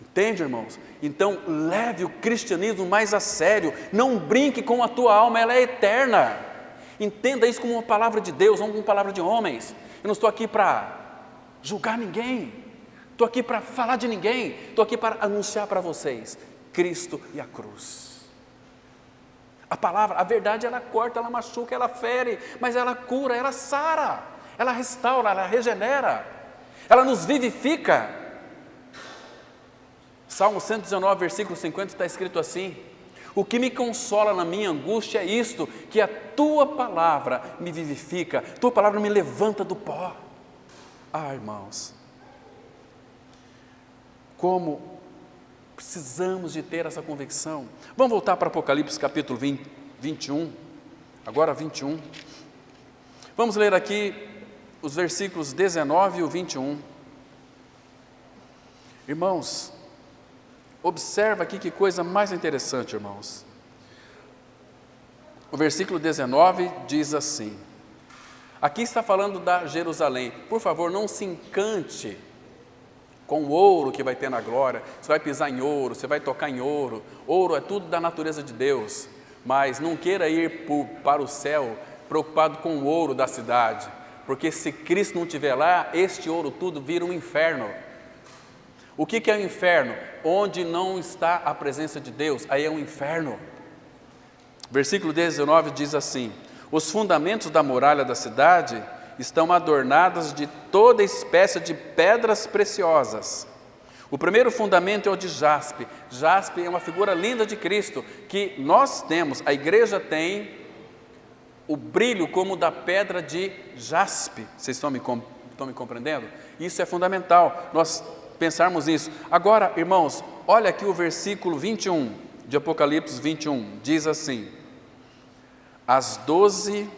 [SPEAKER 1] Entende, irmãos? Então, leve o cristianismo mais a sério. Não brinque com a tua alma, ela é eterna. Entenda isso como uma palavra de Deus, não como uma palavra de homens. Eu não estou aqui para julgar ninguém. Estou aqui para falar de ninguém. Estou aqui para anunciar para vocês Cristo e a cruz. A palavra, a verdade, ela corta, ela machuca, ela fere, mas ela cura, ela sara, ela restaura, ela regenera, ela nos vivifica. Salmo 119, versículo 50 está escrito assim: o que me consola na minha angústia é isto, que a tua palavra me vivifica, tua palavra me levanta do pó. Ah, irmãos, como precisamos de ter essa convicção. Vamos voltar para Apocalipse capítulo 21, agora 21. Vamos ler aqui os versículos 19 e o 21. Irmãos, observa aqui que coisa mais interessante, irmãos. O versículo 19 diz assim, aqui está falando da Jerusalém. Por favor, não se encante com o ouro que vai ter na glória. Você vai pisar em ouro, você vai tocar em ouro. Ouro é tudo da natureza de Deus. Mas não queira ir para o céu preocupado com o ouro da cidade, porque se Cristo não estiver lá, este ouro tudo vira um inferno. O que é o inferno? Onde não está a presença de Deus, aí é um inferno. Versículo 19 diz assim: os fundamentos da muralha da cidade estão adornados de toda espécie de pedras preciosas. O primeiro fundamento é o de jaspe. Jaspe é uma figura linda de Cristo, que nós temos, a igreja tem o brilho como da pedra de jaspe. Vocês estão me compreendendo? Isso é fundamental, nós pensarmos nisso. Agora, irmãos, olha aqui o versículo 21 de Apocalipse 21, diz assim: as 12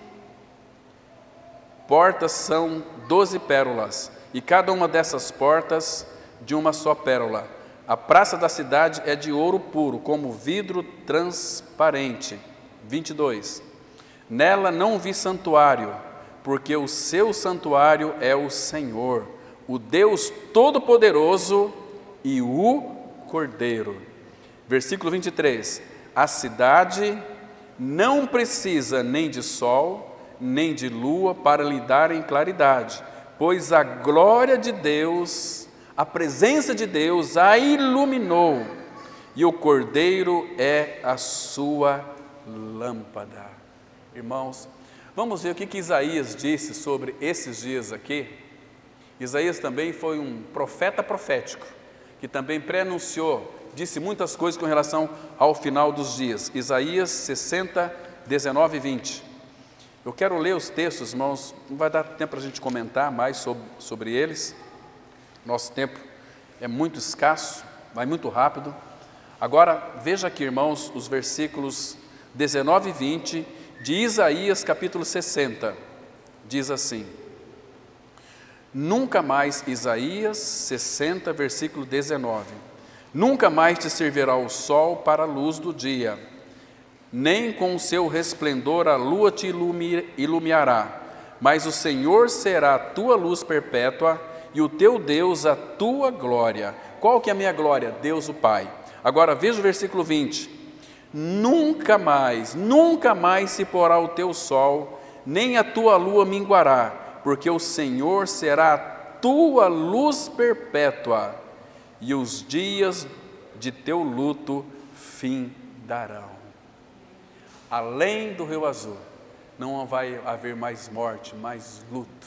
[SPEAKER 1] portas são 12 pérolas, e cada uma dessas portas de uma só pérola. A praça da cidade é de ouro puro, como vidro transparente. 22. Nela não vi santuário, porque o seu santuário é o Senhor, o Deus Todo-Poderoso e o Cordeiro. Versículo 23. A cidade não precisa nem de sol, nem de lua para lhe darem claridade, pois a glória de Deus, a presença de Deus a iluminou, e o Cordeiro é a sua lâmpada. Irmãos, vamos ver o que Isaías disse sobre esses dias aqui. Isaías também foi um profeta profético, que também preanunciou, disse muitas coisas com relação ao final dos dias. Isaías 60, 19 e 20. Eu quero ler os textos, irmãos, não vai dar tempo para a gente comentar mais sobre eles. Nosso tempo é muito escasso, vai muito rápido. Agora, veja aqui, irmãos, os versículos 19 e 20 de Isaías capítulo 60. Diz assim: nunca mais, Isaías 60, versículo 19, nunca mais te servirá o sol para a luz do dia, nem com o seu resplendor a lua te iluminará, mas o Senhor será a tua luz perpétua e o teu Deus a tua glória. Qual que é a minha glória? Deus o Pai. Agora veja o versículo 20: nunca mais se porá o teu sol, nem a tua lua minguará, porque o Senhor será a tua luz perpétua, e os dias de teu luto findarão. Além do rio azul, não vai haver mais morte, mais luto.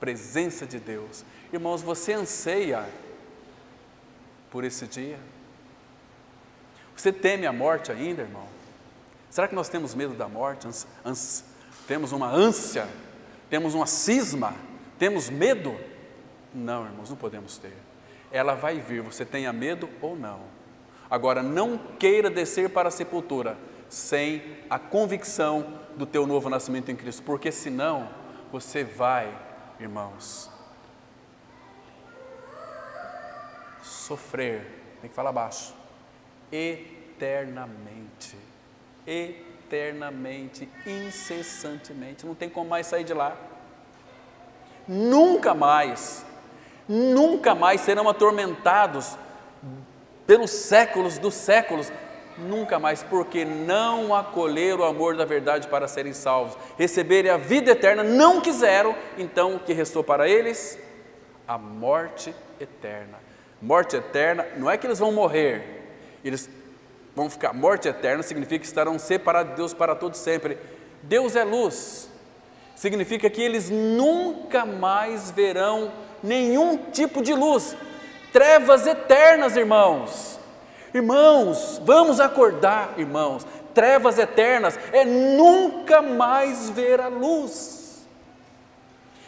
[SPEAKER 1] presença de Deus. Irmãos, você anseia por esse dia? Você teme a morte ainda, irmão? Será que nós temos medo da morte? Temos uma ânsia? Temos uma cisma? Temos medo? Não, irmãos, não podemos ter. Ela vai vir, você tenha medo ou não. Agora, não queira descer para a sepultura sem a convicção do teu novo nascimento em Cristo, porque senão você vai, irmãos, sofrer, tem que falar baixo, eternamente, incessantemente, não tem como mais sair de lá. Nunca mais serão atormentados pelos séculos dos séculos, nunca mais, porque não acolheram o amor da verdade para serem salvos, receberem a vida eterna, não quiseram. Então o que restou para eles? A morte eterna. Morte eterna não é que eles vão morrer, eles vão ficar. Morte eterna significa que estarão separados de Deus para todo sempre. Deus é luz, significa que eles nunca mais verão nenhum tipo de luz. Trevas eternas, irmãos. Irmãos, vamos acordar, irmãos. Trevas eternas é nunca mais ver a luz.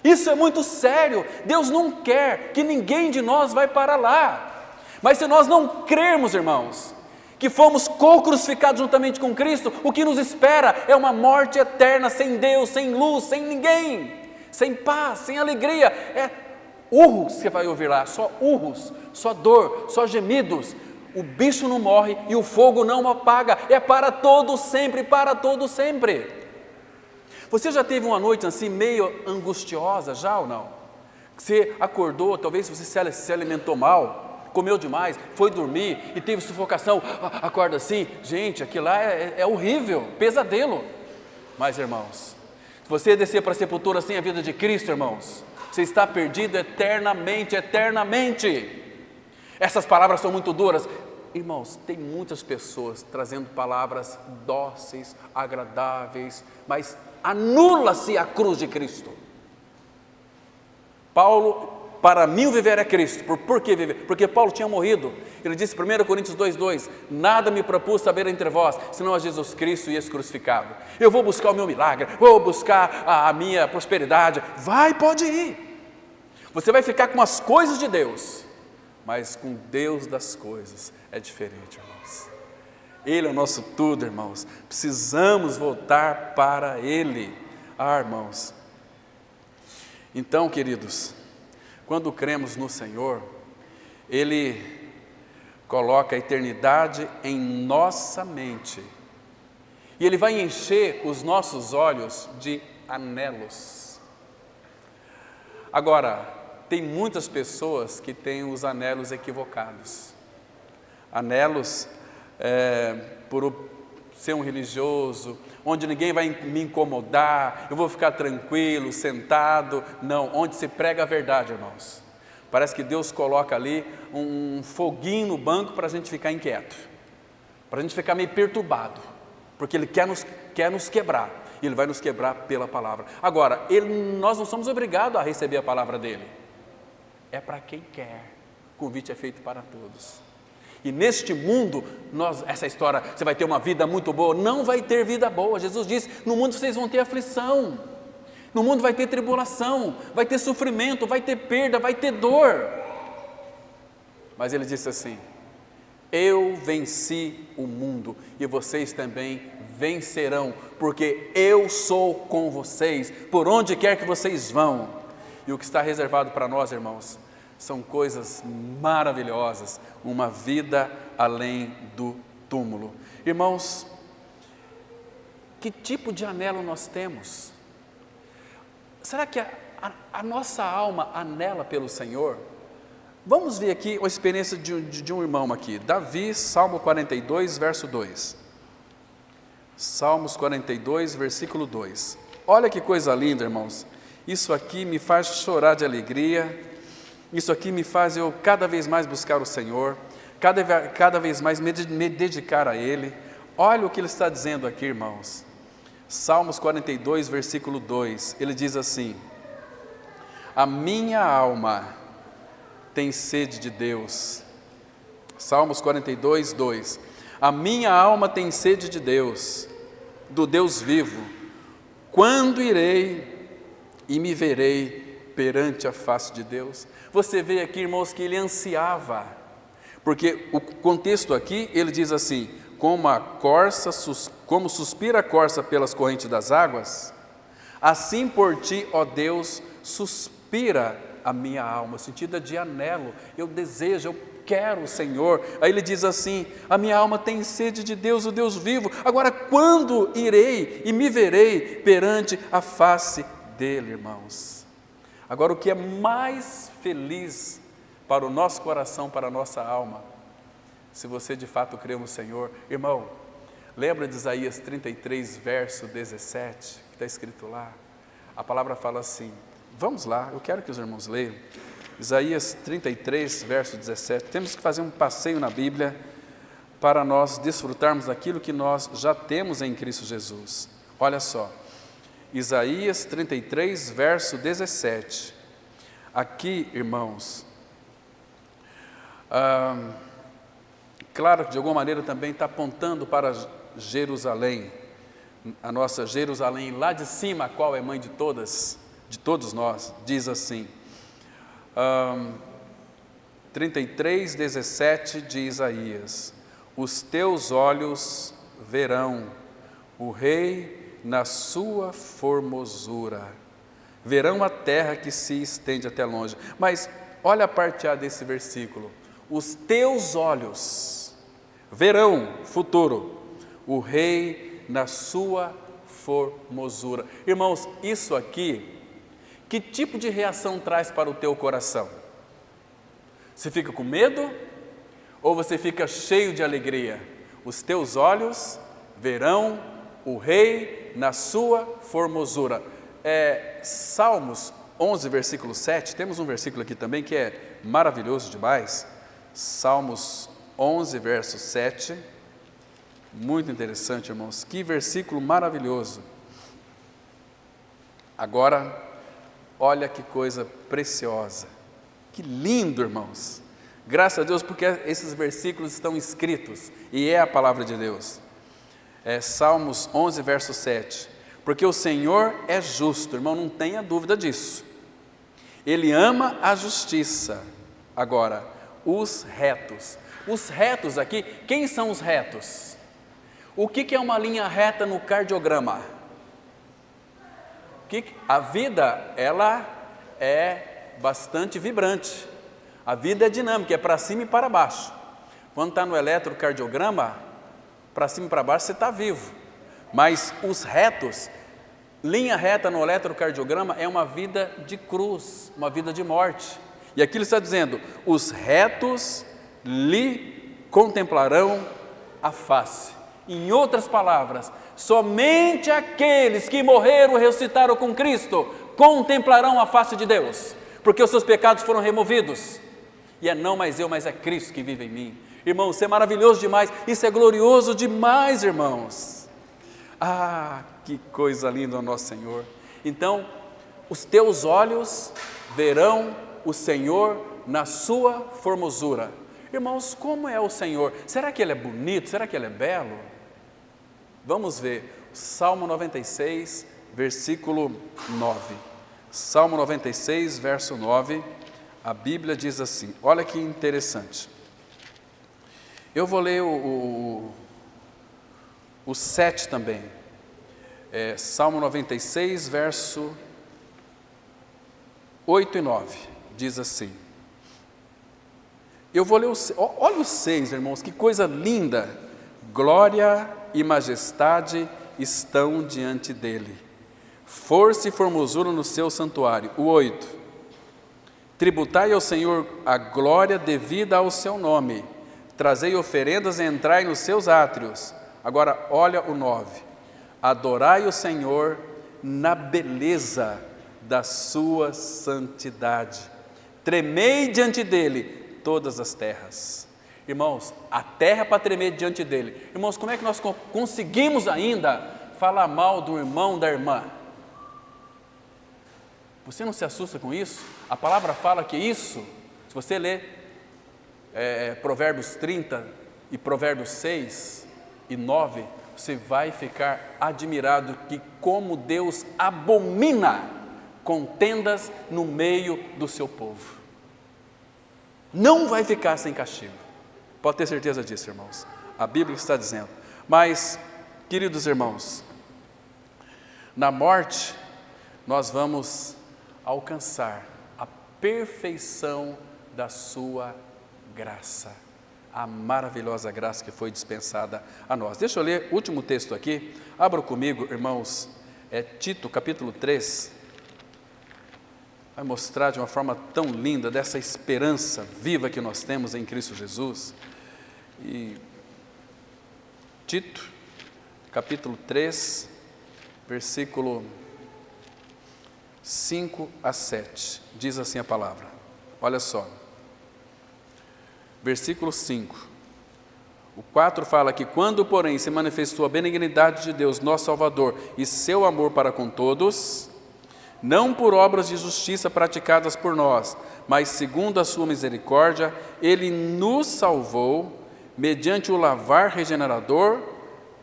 [SPEAKER 1] Isso é muito sério. Deus não quer que ninguém de nós vai para lá. Mas se nós não crermos, irmãos, que fomos co-crucificados juntamente com Cristo, o que nos espera é uma morte eterna, sem Deus, sem luz, sem ninguém, sem paz, sem alegria. É urros que você vai ouvir lá, só urros, só dor, só gemidos. O bicho não morre e o fogo não apaga, é para todo sempre, para todo sempre. Você já teve uma noite assim meio angustiosa, já ou não? Você acordou, talvez você se alimentou mal, comeu demais, foi dormir e teve sufocação, acorda assim, gente, aquilo lá é horrível, pesadelo. Mas, irmãos, se você descer para a sepultura sem a vida de Cristo, irmãos, você está perdido eternamente. Essas palavras são muito duras. Irmãos, tem muitas pessoas trazendo palavras dóceis, agradáveis, mas anula-se a cruz de Cristo. Paulo, para mim o viver é Cristo. Por que viver? Porque Paulo tinha morrido. Ele disse em 1 Coríntios 2,2: nada me propus saber entre vós, senão a Jesus Cristo e esse crucificado. Eu vou buscar o meu milagre, vou buscar a minha prosperidade. Pode ir. Você vai ficar com as coisas de Deus, mas com Deus das coisas é diferente, irmãos. Ele é o nosso tudo, irmãos. Precisamos voltar para Ele. Irmãos. Então, queridos, quando cremos no Senhor, Ele coloca a eternidade em nossa mente. E Ele vai encher os nossos olhos de anelos. Agora, tem muitas pessoas que têm os anelos equivocados. Anelos por ser um religioso, onde ninguém vai me incomodar, eu vou ficar tranquilo, sentado. Não, onde se prega a verdade, irmãos. Parece que Deus coloca ali um foguinho no banco para a gente ficar inquieto, para a gente ficar meio perturbado, porque Ele quer nos quebrar, e Ele vai nos quebrar pela palavra. Agora, nós não somos obrigados a receber a palavra dEle, é para quem quer. O convite é feito para todos. E neste mundo, essa história, você vai ter uma vida muito boa, não vai ter vida boa. Jesus disse, no mundo vocês vão ter aflição, no mundo vai ter tribulação, vai ter sofrimento, vai ter perda, vai ter dor. Mas Ele disse assim: eu venci o mundo e vocês também vencerão, porque eu sou com vocês, por onde quer que vocês vão. E o que está reservado para nós, irmãos, são coisas maravilhosas, uma vida além do túmulo. Irmãos, que tipo de anelo nós temos? Será que a nossa alma anela pelo Senhor? Vamos ver aqui a experiência de um irmão aqui. Davi, Salmo 42, verso 2. Salmos 42, versículo 2. Olha que coisa linda, irmãos. Isso aqui me faz chorar de alegria. Isso aqui me faz eu cada vez mais buscar o Senhor, cada vez mais me dedicar a Ele. Olha o que Ele está dizendo aqui, irmãos. Salmos 42, versículo 2, Ele diz assim: A minha alma tem sede de Deus. Salmos 42, 2. A minha alma tem sede de Deus, do Deus vivo. Quando irei e me verei perante a face de Deus? Você vê aqui, irmãos, que ele ansiava, porque o contexto aqui, ele diz assim: como suspira a corça pelas correntes das águas, assim por ti, ó Deus, suspira a minha alma. O sentido é de anelo, eu desejo, eu quero o Senhor. Aí ele diz assim: a minha alma tem sede de Deus, o Deus vivo. Agora, quando irei e me verei perante a face dele, irmãos? Agora, o que é mais feliz para o nosso coração, para a nossa alma, se você de fato crê no Senhor, irmão, lembra de Isaías 33, verso 17, que está escrito lá? A palavra fala assim, vamos lá, eu quero que os irmãos leiam, Isaías 33, verso 17, temos que fazer um passeio na Bíblia, para nós desfrutarmos daquilo que nós já temos em Cristo Jesus. Olha só, Isaías 33, verso 17, aqui, irmãos, claro que de alguma maneira também está apontando para Jerusalém, a nossa Jerusalém lá de cima, a qual é mãe de todas, de todos nós. Diz assim, 33, 17 de Isaías: os teus olhos verão o Rei na sua formosura, verão a terra que se estende até longe. Mas olha a parte A desse versículo: os teus olhos verão, futuro, o Rei na sua formosura. Irmãos, isso aqui, que tipo de reação traz para o teu coração? Você fica com medo ou você fica cheio de alegria? Os teus olhos verão o Rei na sua formosura. Salmos 11, versículo 7, temos um versículo aqui também que é maravilhoso demais. Salmos 11, verso 7, muito interessante, irmãos, que versículo maravilhoso. Agora, olha que coisa preciosa, que lindo, irmãos, graças a Deus, porque esses versículos estão escritos, e é a palavra de Deus. Salmos 11, verso 7, porque o Senhor é justo, irmão, não tenha dúvida disso, Ele ama a justiça. Agora, os retos aqui, quem são os retos? O que é uma linha reta no cardiograma? A vida, ela é bastante vibrante, a vida é dinâmica, é para cima e para baixo. Quando está no eletrocardiograma, para cima e para baixo você está vivo, mas os retos, linha reta no eletrocardiograma é uma vida de cruz, uma vida de morte. E aqui ele está dizendo, os retos lhe contemplarão a face. Em outras palavras, somente aqueles que morreram e ressuscitaram com Cristo contemplarão a face de Deus, porque os seus pecados foram removidos, e é não mais eu, mas é Cristo que vive em mim. Irmãos, isso é maravilhoso demais, isso é glorioso demais, irmãos. Ah, que coisa linda o nosso Senhor. Então, os teus olhos verão o Senhor na sua formosura. Irmãos, como é o Senhor? Será que Ele é bonito? Será que Ele é belo? Vamos ver, Salmo 96, versículo 9. Salmo 96, verso 9, a Bíblia diz assim, olha que interessante. Eu vou ler o 7 também. Salmo 96, verso 8 e 9, diz assim. Eu vou ler olha os 6, irmãos, que coisa linda. Glória e majestade estão diante dele, força e formosura no seu santuário. O 8, tributai ao Senhor a glória devida ao seu nome, trazei oferendas e entrai nos seus átrios. Agora olha o 9, adorai o Senhor na beleza da sua santidade, tremei diante dele todas as terras. Irmãos, a terra para tremer diante dele. Irmãos, como é que nós conseguimos ainda falar mal do irmão, da irmã? Você não se assusta com isso? A palavra fala que isso, se você ler Provérbios 30 e Provérbios 6 e 9, você vai ficar admirado que como Deus abomina contendas no meio do seu povo. Não vai ficar sem castigo. Pode ter certeza disso, irmãos. A Bíblia está dizendo. Mas, queridos irmãos, na morte nós vamos alcançar a perfeição da sua graça, a maravilhosa graça que foi dispensada a nós. Deixa eu ler o último texto aqui. Abra comigo, irmãos, Tito capítulo 3. Vai mostrar de uma forma tão linda dessa esperança viva que nós temos em Cristo Jesus. E Tito capítulo 3, versículo 5 a 7, diz assim a palavra, olha só, versículo 5, o 4 fala que quando porém se manifestou a benignidade de Deus, nosso Salvador, e seu amor para com todos, não por obras de justiça praticadas por nós, mas segundo a sua misericórdia, Ele nos salvou, mediante o lavar regenerador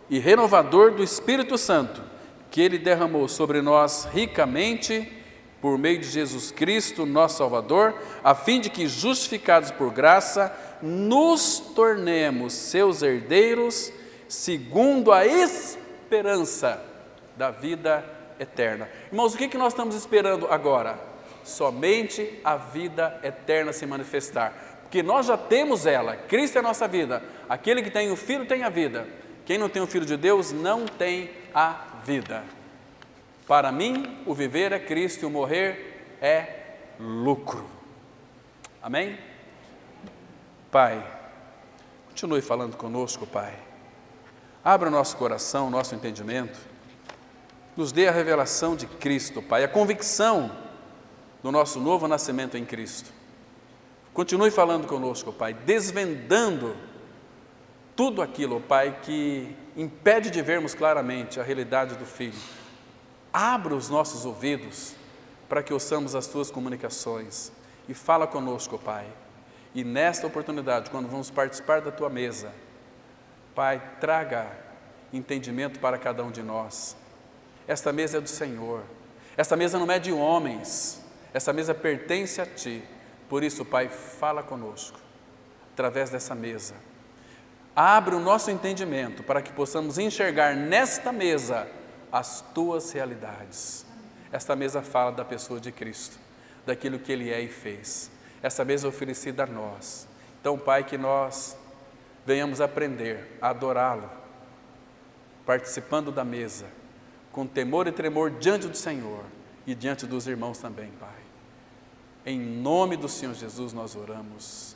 [SPEAKER 1] e renovador do Espírito Santo, que Ele derramou sobre nós ricamente, por meio de Jesus Cristo, nosso Salvador, a fim de que, justificados por graça, nos tornemos seus herdeiros, segundo a esperança da vida eterna. Irmãos, o que nós estamos esperando agora? Somente a vida eterna se manifestar, porque nós já temos ela, Cristo é a nossa vida. Aquele que tem o Filho tem a vida, quem não tem o Filho de Deus não tem a vida. Para mim, o viver é Cristo e o morrer é lucro. Amém? Pai, continue falando conosco, Pai. Abra o nosso coração, o nosso entendimento. Nos dê a revelação de Cristo, Pai, a convicção do nosso novo nascimento em Cristo. Continue falando conosco, Pai, desvendando tudo aquilo, Pai, que impede de vermos claramente a realidade do Filho. Abra os nossos ouvidos para que ouçamos as Tuas comunicações e fala conosco, Pai. E nesta oportunidade, quando vamos participar da Tua mesa, Pai, traga entendimento para cada um de nós. Esta mesa é do Senhor, esta mesa não é de homens, esta mesa pertence a Ti. Por isso, Pai, fala conosco através dessa mesa. Abre o nosso entendimento para que possamos enxergar nesta mesa as Tuas realidades. Esta mesa fala da pessoa de Cristo, daquilo que Ele é e fez. Esta mesa é oferecida a nós. Então, Pai, que nós venhamos aprender a adorá-lo, participando da mesa, com temor e tremor diante do Senhor e diante dos irmãos também, Pai. Em nome do Senhor Jesus nós oramos.